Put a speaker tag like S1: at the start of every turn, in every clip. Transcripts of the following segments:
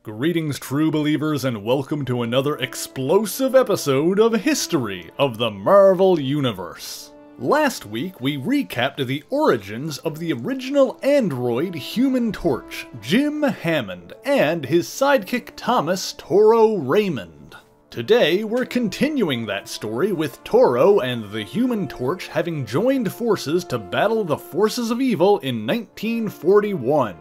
S1: Greetings, true believers, and welcome to another explosive episode of History of the Marvel Universe. Last week, we recapped the origins of the original android Human Torch, Jim Hammond, and his sidekick Thomas Toro Raymond. Today, we're continuing that story with Toro and the Human Torch having joined forces to battle the forces of evil in 1941.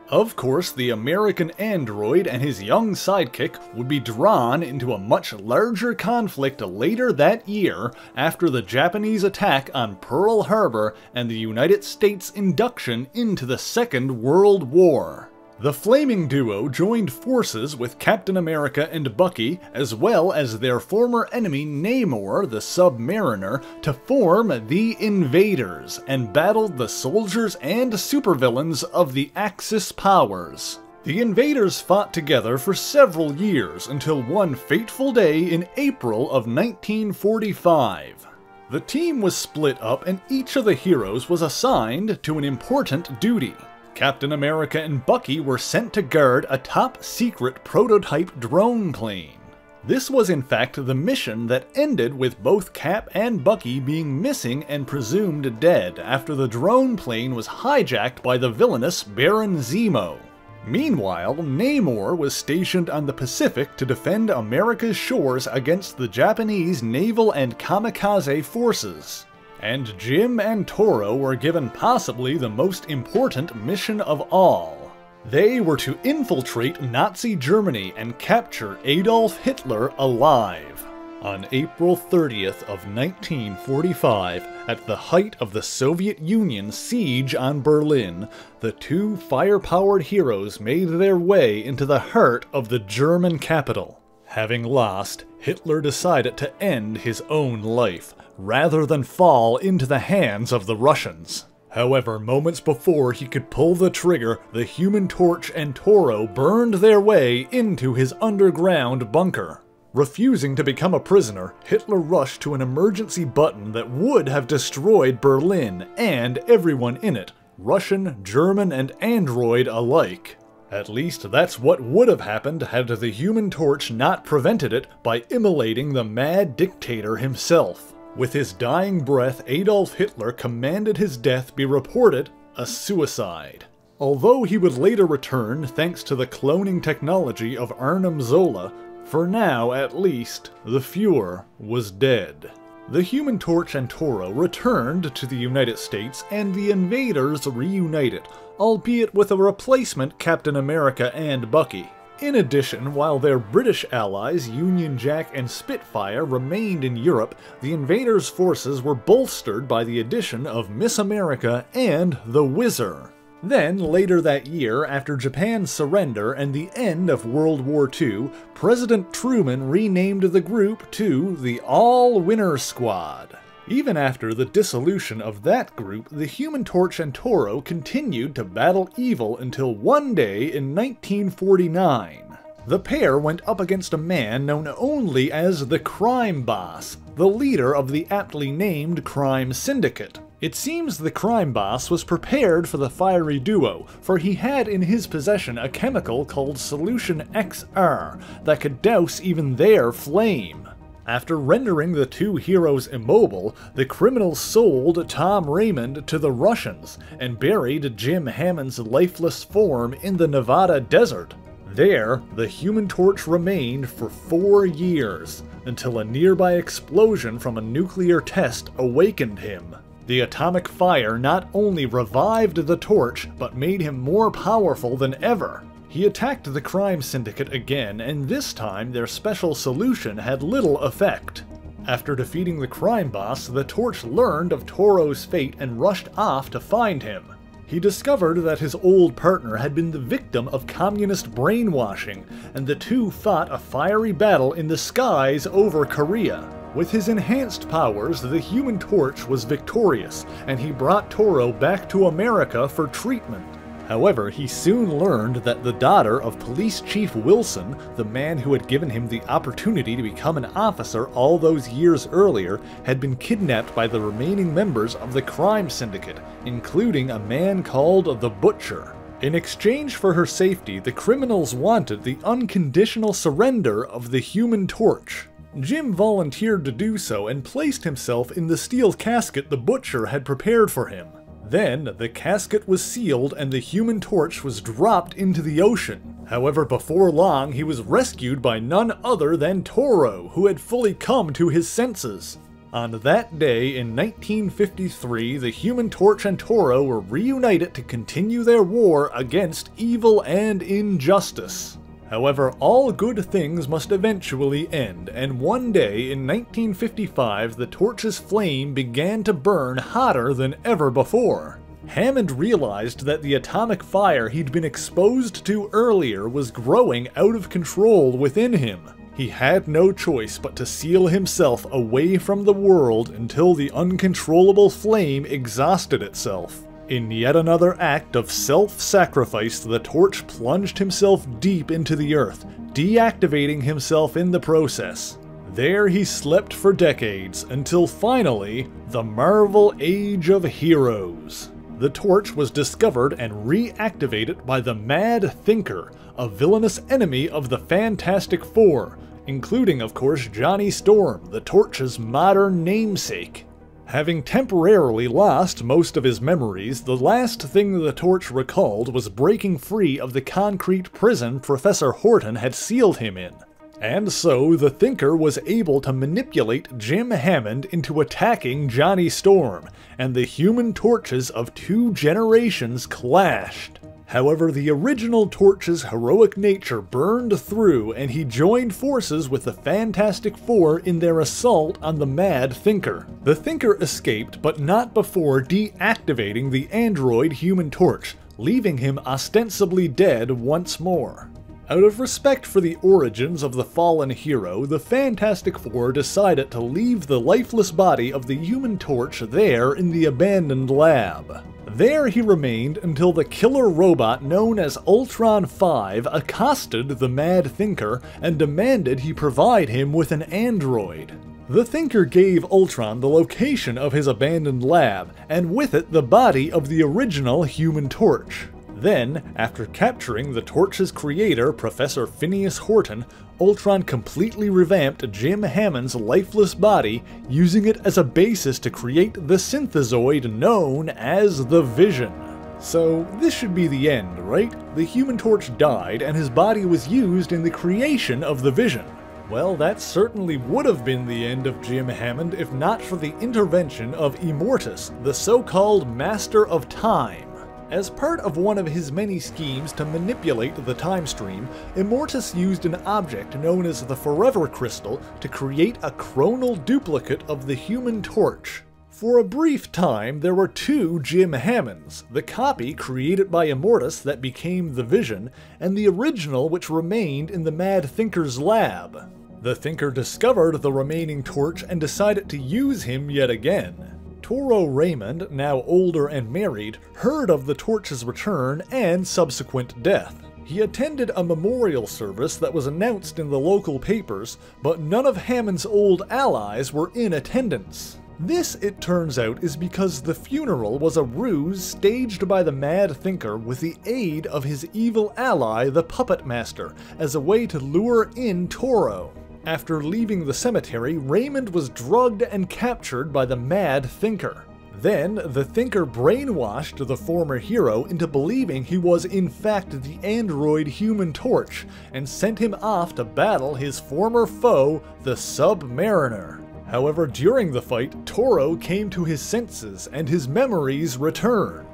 S1: Of course, the American android and his young sidekick would be drawn into a much larger conflict later that year after the Japanese attack on Pearl Harbor and the United States induction into the Second World War. The flaming duo joined forces with Captain America and Bucky, as well as their former enemy Namor the Submariner, to form the Invaders, and battled the soldiers and supervillains of the Axis powers. The Invaders fought together for several years until one fateful day in April of 1945. The team was split up and each of the heroes was assigned to an important duty. Captain America and Bucky were sent to guard a top-secret prototype drone plane. This was in fact the mission that ended with both Cap and Bucky being missing and presumed dead after the drone plane was hijacked by the villainous Baron Zemo. Meanwhile, Namor was stationed on the Pacific to defend America's shores against the Japanese naval and kamikaze forces. And Jim and Toro were given possibly the most important mission of all. They were to infiltrate Nazi Germany and capture Adolf Hitler alive. On April 30th of 1945, at the height of the Soviet Union's siege on Berlin, the two fire-powered heroes made their way into the heart of the German capital. Having lost, Hitler decided to end his own life, rather than fall into the hands of the Russians. However, moments before he could pull the trigger, the Human Torch and Toro burned their way into his underground bunker. Refusing to become a prisoner, Hitler rushed to an emergency button that would have destroyed Berlin and everyone in it, Russian, German, and android alike. At least that's what would have happened had the Human Torch not prevented it by immolating the mad dictator himself. With his dying breath, Adolf Hitler commanded his death be reported a suicide. Although he would later return thanks to the cloning technology of Arnim Zola, for now at least, the Fuhrer was dead. The Human Torch and Toro returned to the United States and the Invaders reunited, albeit with a replacement Captain America and Bucky. In addition, while their British allies, Union Jack and Spitfire, remained in Europe, the Invaders' forces were bolstered by the addition of Miss America and the Whizzer. Then, later that year, after Japan's surrender and the end of World War II, President Truman renamed the group to the All-Winner Squad. Even after the dissolution of that group, the Human Torch and Toro continued to battle evil until one day in 1949. The pair went up against a man known only as the Crime Boss, the leader of the aptly named Crime Syndicate. It seems the Crime Boss was prepared for the fiery duo, for he had in his possession a chemical called Solution XR that could douse even their flame. After rendering the two heroes immobile, the criminals sold Tom Raymond to the Russians and buried Jim Hammond's lifeless form in the Nevada desert. There, the Human Torch remained for 4 years, until a nearby explosion from a nuclear test awakened him. The atomic fire not only revived the Torch, but made him more powerful than ever. He attacked the Crime Syndicate again, and this time their special solution had little effect. After defeating the Crime Boss, the Torch learned of Toro's fate and rushed off to find him. He discovered that his old partner had been the victim of communist brainwashing, and the two fought a fiery battle in the skies over Korea. With his enhanced powers, the Human Torch was victorious, and he brought Toro back to America for treatment. However, he soon learned that the daughter of Police Chief Wilson, the man who had given him the opportunity to become an officer all those years earlier, had been kidnapped by the remaining members of the crime syndicate, including a man called the Butcher. In exchange for her safety, the criminals wanted the unconditional surrender of the Human Torch. Jim volunteered to do so and placed himself in the steel casket the Butcher had prepared for him. Then, the casket was sealed and the Human Torch was dropped into the ocean. However, before long, he was rescued by none other than Toro, who had fully come to his senses. On that day in 1953, the Human Torch and Toro were reunited to continue their war against evil and injustice. However, all good things must eventually end, and one day in 1955 the Torch's flame began to burn hotter than ever before. Hammond realized that the atomic fire he'd been exposed to earlier was growing out of control within him. He had no choice but to seal himself away from the world until the uncontrollable flame exhausted itself. In yet another act of self-sacrifice, the Torch plunged himself deep into the earth, deactivating himself in the process. There he slept for decades, until finally, the Marvel Age of Heroes. The Torch was discovered and reactivated by the Mad Thinker, a villainous enemy of the Fantastic Four, including of course Johnny Storm, the Torch's modern namesake. Having temporarily lost most of his memories, the last thing the Torch recalled was breaking free of the concrete prison Professor Horton had sealed him in. And so, the Thinker was able to manipulate Jim Hammond into attacking Johnny Storm, and the Human Torches of two generations clashed. However, the original Torch's heroic nature burned through, and he joined forces with the Fantastic Four in their assault on the Mad Thinker. The Thinker escaped, but not before deactivating the android Human Torch, leaving him ostensibly dead once more. Out of respect for the origins of the fallen hero, the Fantastic Four decided to leave the lifeless body of the Human Torch there in the abandoned lab. There he remained until the killer robot known as Ultron 5 accosted the Mad Thinker and demanded he provide him with an android. The Thinker gave Ultron the location of his abandoned lab, and with it the body of the original Human Torch. Then, after capturing the Torch's creator, Professor Phineas Horton, Ultron completely revamped Jim Hammond's lifeless body, using it as a basis to create the synthezoid known as the Vision. So, this should be the end, right? The Human Torch died, and his body was used in the creation of the Vision. Well, that certainly would have been the end of Jim Hammond if not for the intervention of Immortus, the so-called Master of Time. As part of one of his many schemes to manipulate the time stream, Immortus used an object known as the Forever Crystal to create a chronal duplicate of the Human Torch. For a brief time, there were two Jim Hammonds, the copy created by Immortus that became the Vision, and the original which remained in the Mad Thinker's lab. The Thinker discovered the remaining Torch and decided to use him yet again. Toro Raymond, now older and married, heard of the Torch's return and subsequent death. He attended a memorial service that was announced in the local papers, but none of Hammond's old allies were in attendance. This, it turns out, is because the funeral was a ruse staged by the Mad Thinker with the aid of his evil ally, the Puppet Master, as a way to lure in Toro. After leaving the cemetery, Raymond was drugged and captured by the Mad Thinker. Then, the Thinker brainwashed the former hero into believing he was in fact the android Human Torch, and sent him off to battle his former foe, the Submariner. However, during the fight, Toro came to his senses, and his memories returned.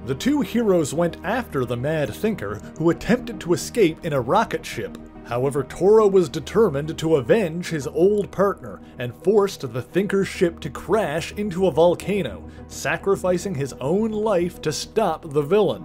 S1: The two heroes went after the Mad Thinker, who attempted to escape in a rocket ship. However, Toro was determined to avenge his old partner, and forced the Thinker's ship to crash into a volcano, sacrificing his own life to stop the villain.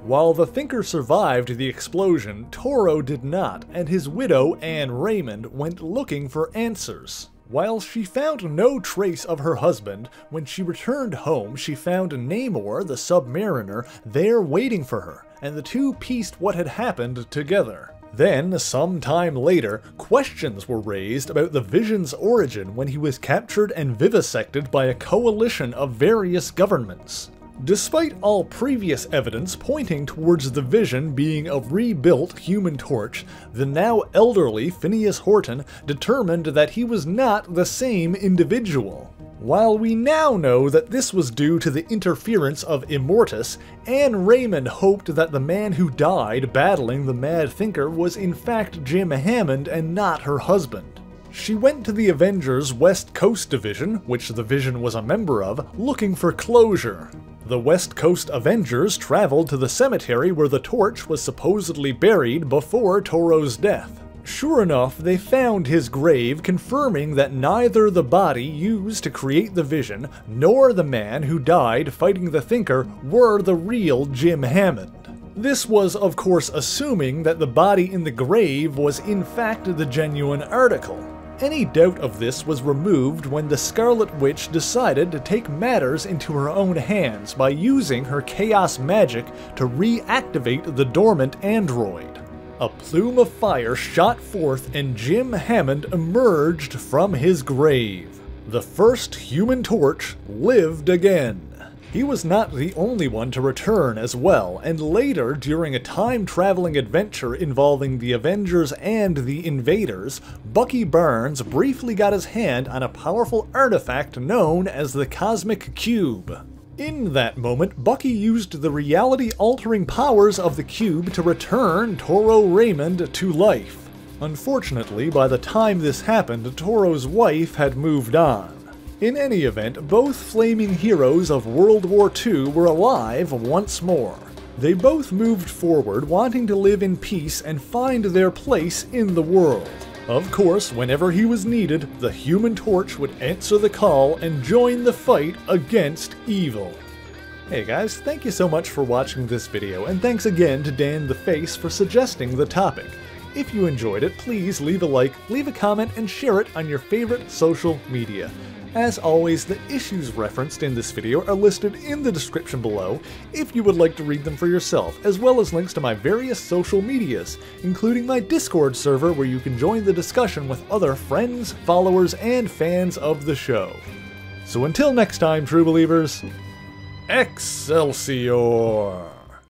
S1: While the Thinker survived the explosion, Toro did not, and his widow, Anne Raymond, went looking for answers. While she found no trace of her husband, when she returned home she found Namor, the Submariner, there waiting for her, and the two pieced what had happened together. Then, some time later, questions were raised about the Vision's origin when he was captured and vivisected by a coalition of various governments. Despite all previous evidence pointing towards the Vision being a rebuilt Human Torch, the now elderly Phineas Horton determined that he was not the same individual. While we now know that this was due to the interference of Immortus, Anne Raymond hoped that the man who died battling the Mad Thinker was in fact Jim Hammond and not her husband. She went to the Avengers West Coast Division, which the Vision was a member of, looking for closure. The West Coast Avengers traveled to the cemetery where the Torch was supposedly buried before Toro's death. Sure enough, they found his grave, confirming that neither the body used to create the Vision nor the man who died fighting the Thinker were the real Jim Hammond. This was, of course, assuming that the body in the grave was in fact the genuine article. Any doubt of this was removed when the Scarlet Witch decided to take matters into her own hands by using her chaos magic to reactivate the dormant android. A plume of fire shot forth and Jim Hammond emerged from his grave. The first Human Torch lived again. He was not the only one to return as well, and later, during a time-traveling adventure involving the Avengers and the Invaders, Bucky Barnes briefly got his hand on a powerful artifact known as the Cosmic Cube. In that moment, Bucky used the reality-altering powers of the cube to return Toro Raymond to life. Unfortunately, by the time this happened, Toro's wife had moved on. In any event, both flaming heroes of World War II were alive once more. They both moved forward, wanting to live in peace and find their place in the world. Of course, whenever he was needed, the Human Torch would answer the call and join the fight against evil. Hey guys, thank you so much for watching this video, and thanks again to Dan the Face for suggesting the topic. If you enjoyed it, please leave a like, leave a comment, and share it on your favorite social media. As always, the issues referenced in this video are listed in the description below if you would like to read them for yourself, as well as links to my various social medias, including my Discord server where you can join the discussion with other friends, followers, and fans of the show. So until next time, true believers, Excelsior!